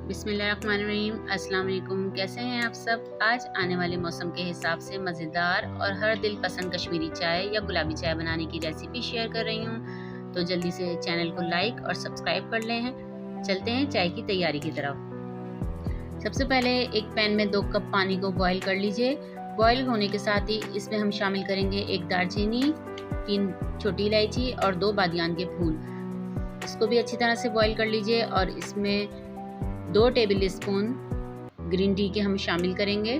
बिस्मिल्लाहिर्रहमानिर्रहीम। अस्सलाम वालेकुम। कैसे हैं आप सब। आज आने वाले मौसम के हिसाब से मज़ेदार और हर दिल पसंद कश्मीरी चाय या गुलाबी चाय बनाने की रेसिपी शेयर कर रही हूँ। तो जल्दी से चैनल को लाइक और सब्सक्राइब कर लें हैं। चलते हैं चाय की तैयारी की तरफ। सबसे पहले एक पैन में 2 कप पानी को बॉईल कर लीजिए। बॉईल होने के साथ ही इसमें हम शामिल करेंगे 1 दालचीनी, 3 छोटी इलायची और 2 बादियान के फूल। इसको भी अच्छी तरह से बॉईल कर लीजिए और इसमें 2 टेबल स्पून ग्रीन टी के हम शामिल करेंगे।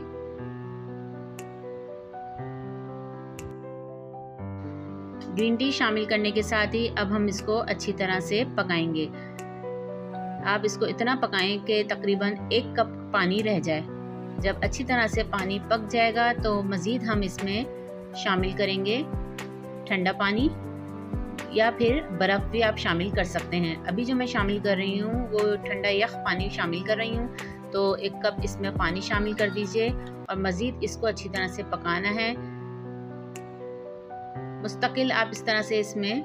ग्रीन टी शामिल करने के साथ ही अब हम इसको अच्छी तरह से पकाएंगे। आप इसको इतना पकाएं कि तकरीबन 1 कप पानी रह जाए। जब अच्छी तरह से पानी पक जाएगा तो मज़ीद हम इसमें शामिल करेंगे ठंडा पानी या फिर बर्फ़ भी आप शामिल कर सकते हैं। अभी जो मैं शामिल कर रही हूँ वो ठंडा यख पानी शामिल कर रही हूँ। तो 1 कप इसमें पानी शामिल कर दीजिए और मज़ीद इसको अच्छी तरह से पकाना है। मुस्तकिल आप इस तरह से इसमें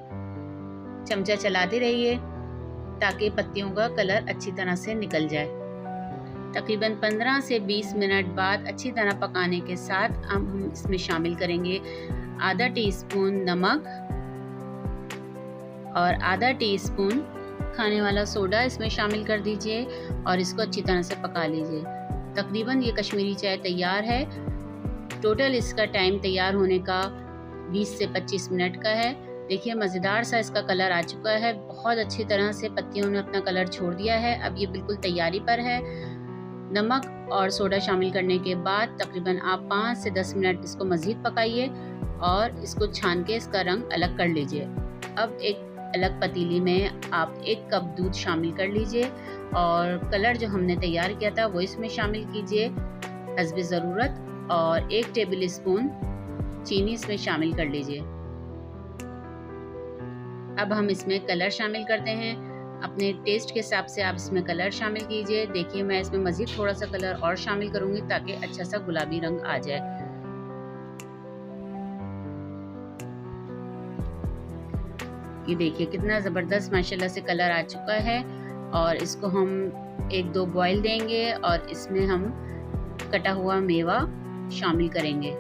चमचा चलाते रहिए ताकि पत्तियों का कलर अच्छी तरह से निकल जाए। तकरीबन 15 से 20 मिनट बाद अच्छी तरह पकाने के साथ हम इसमें शामिल करेंगे आधा टीस्पून नमक और आधा टीस्पून खाने वाला सोडा इसमें शामिल कर दीजिए और इसको अच्छी तरह से पका लीजिए। तकरीबन ये कश्मीरी चाय तैयार है। टोटल इसका टाइम तैयार होने का 20 से 25 मिनट का है। देखिए मज़ेदार सा इसका कलर आ चुका है। बहुत अच्छी तरह से पत्तियों ने अपना कलर छोड़ दिया है। अब ये बिल्कुल तैयारी पर है। नमक और सोडा शामिल करने के बाद तकरीबन आप 5 से 10 मिनट इसको मज़ीद पकाइए और इसको छान के इसका रंग अलग कर लीजिए। अब एक अलग पतीली में आप 1 कप दूध शामिल कर लीजिए और कलर जो हमने तैयार किया था वो इसमें शामिल कीजिए हस्बे ज़रूरत और 1 टेबल स्पून चीनी इसमें शामिल कर लीजिए। अब हम इसमें कलर शामिल करते हैं। अपने टेस्ट के हिसाब से आप इसमें कलर शामिल कीजिए। देखिए मैं इसमें मज़ीद थोड़ा सा कलर और शामिल करूँगी ताकि अच्छा सा गुलाबी रंग आ जाए। ये देखिए कितना ज़बरदस्त माशाल्लाह से कलर आ चुका है और इसको हम 1-2 बॉईल देंगे और इसमें हम कटा हुआ मेवा शामिल करेंगे।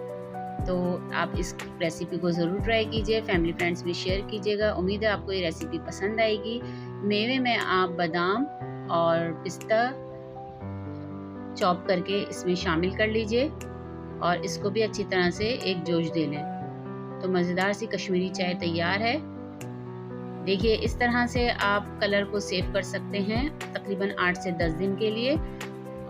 तो आप इस रेसिपी को ज़रूर ट्राई कीजिए, फैमिली फ्रेंड्स में शेयर कीजिएगा। उम्मीद है आपको ये रेसिपी पसंद आएगी। मेवे में आप बादाम और पिस्ता चॉप करके इसमें शामिल कर लीजिए और इसको भी अच्छी तरह से एक जोश दे लें। तो मज़ेदार सी कश्मीरी चाय तैयार है। देखिए इस तरह से आप कलर को सेव कर सकते हैं तकरीबन 8 से 10 दिन के लिए।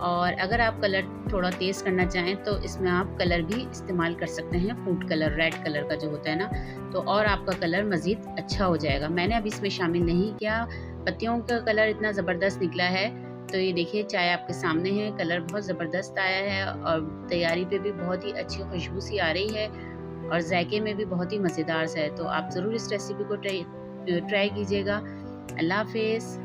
और अगर आप कलर थोड़ा तेज़ करना चाहें तो इसमें आप कलर भी इस्तेमाल कर सकते हैं, फूड कलर, रेड कलर का जो होता है ना, तो और आपका कलर मज़ीद अच्छा हो जाएगा। मैंने अभी इसमें शामिल नहीं किया। पत्तियों का कलर इतना ज़बरदस्त निकला है। तो ये देखिए चाय आपके सामने है, कलर बहुत ज़बरदस्त आया है और तैयारी पे भी बहुत ही अच्छी खुशबू सी आ रही है और जायके में भी बहुत ही मज़ेदार सा है। तो आप ज़रूर इस रेसिपी को ट्राई कीजिएगा। अल्लाह हाफ़िज़।